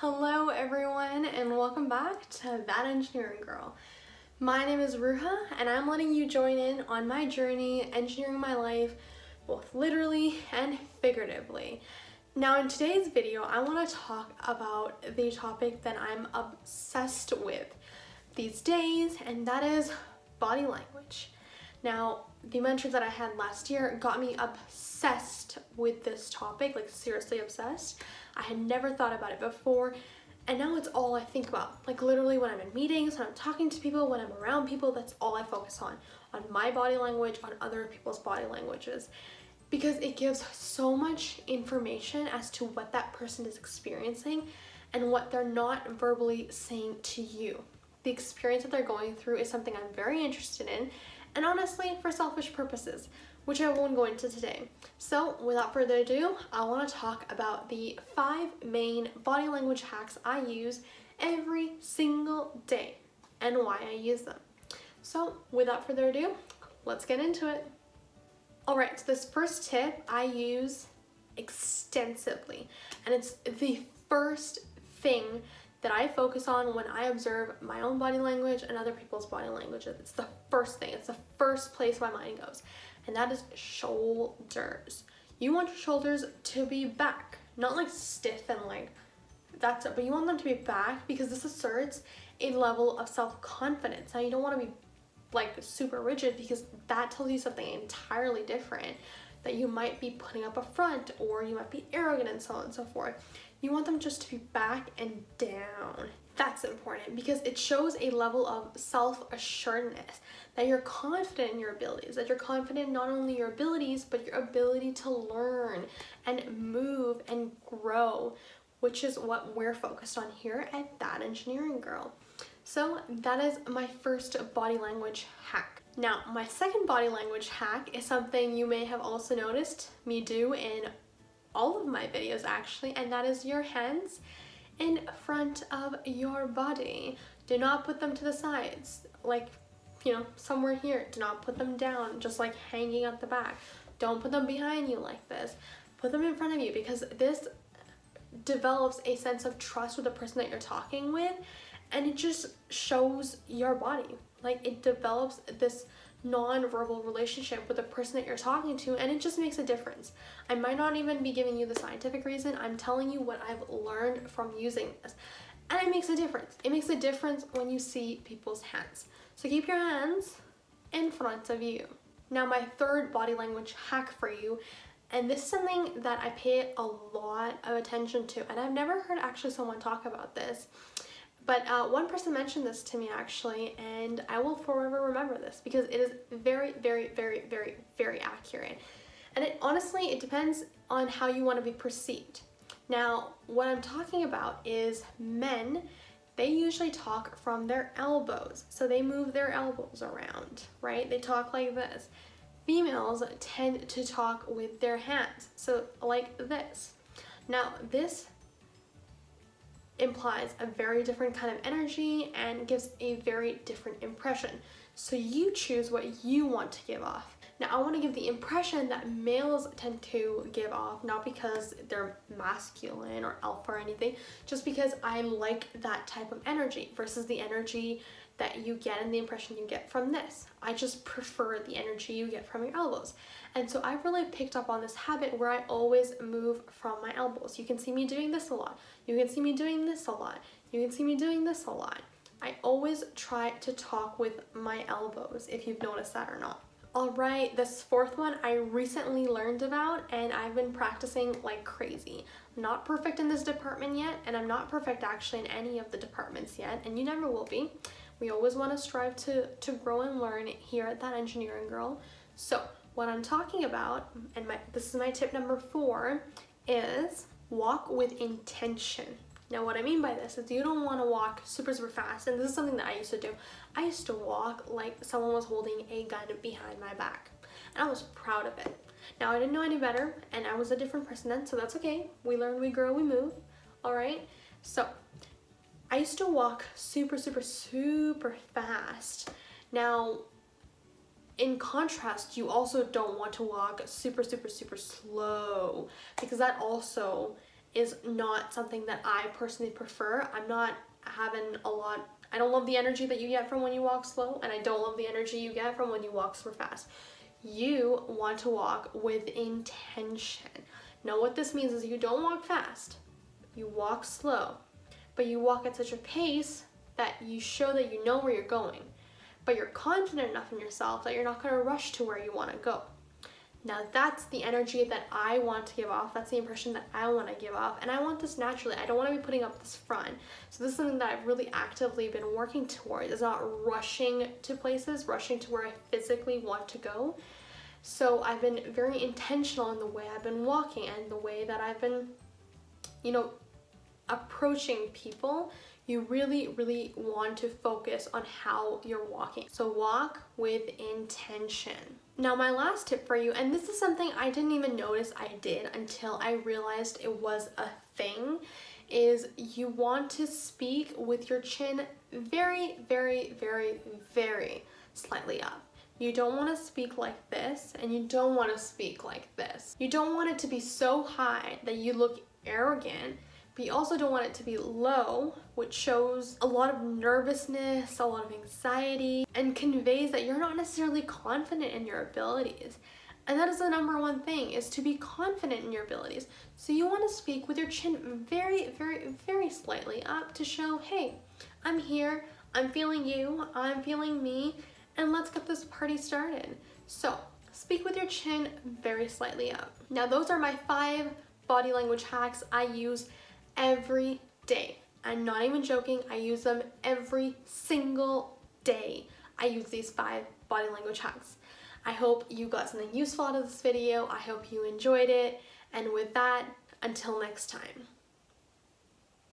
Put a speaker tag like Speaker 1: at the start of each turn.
Speaker 1: Hello everyone and welcome back to That Engineering Girl. My name is Ruha and I'm letting you join in on my journey engineering my life both literally and figuratively. Now in today's video I want to talk about the topic that I'm obsessed with these days, and that is body language. Now the mentor that I had last year got me obsessed with this topic, like seriously obsessed. I had never thought about it before, and now it's all I think about. Like literally when I'm in meetings, when I'm talking to people, when I'm around people, that's all I focus on my body language, on other people's body languages, because it gives so much information as to what that person is experiencing and what they're not verbally saying to you. The experience that they're going through is something I'm very interested in, and honestly for selfish purposes, which I won't go into today. So without further ado, I want to talk about the 5 main body language hacks I use every single day and why I use them. So without further ado, let's get into it. Alright, so this first tip I use extensively, and it's the first thing that I focus on when I observe my own body language and other people's body languages. It's the first thing, it's the first place my mind goes, and that is shoulders. You want your shoulders to be back, not like stiff and like that's it, but you want them to be back because this asserts a level of self-confidence. Now you don't want to be like super rigid because that tells you something entirely different, that you might be putting up a front or you might be arrogant and so on and so forth. You want them just to be back and down. That's important because it shows a level of self-assuredness, that you're confident in your abilities, that you're confident in not only your abilities, but your ability to learn and move and grow, which is what we're focused on here at That Engineering Girl. So that is my first body language hack. Now, my second body language hack is something you may have also noticed me do in all of my videos actually, and that is your hands in front of your body. Do not put them to the sides, like, somewhere here. Do not put them down, just like hanging at the back. Don't put them behind you like this. Put them in front of you because this develops a sense of trust with the person that you're talking with, and it just shows your body. Like it develops this non-verbal relationship with the person that you're talking to, and it just makes a difference. I might not even be giving you the scientific reason. I'm telling you what I've learned from using this, and it makes a difference. It makes a difference when you see people's hands. So keep your hands in front of you. Now my third body language hack for you, and this is something that I pay a lot of attention to, and I've never heard actually someone talk about this, but one person mentioned this to me actually, and I will forever remember this because it is very, very, very, very, very accurate. And honestly, it depends on how you want to be perceived. Now, what I'm talking about is men, they usually talk from their elbows. So they move their elbows around, right? They talk like this. Females tend to talk with their hands, so like this. Now, this implies a very different kind of energy and gives a very different impression. So you choose what you want to give off. Now I want to give the impression that males tend to give off, not because they're masculine or alpha or anything, just because I like that type of energy versus the energy that you get and the impression you get from this. I just prefer the energy you get from your elbows. And so I've really picked up on this habit where I always move from my elbows. You can see me doing this a lot. You can see me doing this a lot. You can see me doing this a lot. I always try to talk with my elbows, if you've noticed that or not. Alright, this fourth one I recently learned about, and I've been practicing like crazy. I'm not perfect in this department yet, and I'm not perfect actually in any of the departments yet, and you never will be. We always want to strive to grow and learn here at That Engineering Girl. So what I'm talking about, and this is my tip number 4, is walk with intention. Now what I mean by this is you don't want to walk super fast, and this is something that I used to do. I used to walk like someone was holding a gun behind my back, and I was proud of it. Now I didn't know any better, and I was a different person then, so that's okay. We learn, we grow, we move. Alright, so I used to walk super fast. Now in contrast, you also don't want to walk super slow, because that also is not something that I personally prefer. I'm not having a lot, I don't love the energy that you get from when you walk slow, and I don't love the energy you get from when you walk super fast. You want to walk with intention. Now what this means is you don't walk fast, you walk slow, but you walk at such a pace that you show that you know where you're going, but you're confident enough in yourself that you're not going to rush to where you want to go. Now that's the energy that I want to give off. That's the impression that I want to give off. And I want this naturally. I don't want to be putting up this front. So this is something that I've really actively been working towards, is not rushing to places, rushing to where I physically want to go. So I've been very intentional in the way I've been walking and the way that I've been, approaching people. You really, really want to focus on how you're walking. So walk with intention. Now my last tip for you, and this is something I didn't even notice I did until I realized it was a thing, is you want to speak with your chin very, very, very, very slightly up. You don't want to speak like this, and you don't want to speak like this. You don't want it to be so high that you look arrogant, but you also don't want it to be low, which shows a lot of nervousness, a lot of anxiety, and conveys that you're not necessarily confident in your abilities. And that is the number one thing, is to be confident in your abilities. So you want to speak with your chin very, very, very slightly up to show, hey, I'm here, I'm feeling you, I'm feeling me, and let's get this party started. So speak with your chin very slightly up. Now those are my 5 body language hacks I use every day. I'm not even joking, I use them every single day. I use these 5 body language hacks. I hope you got something useful out of this video. I hope you enjoyed it. And with that, until next time.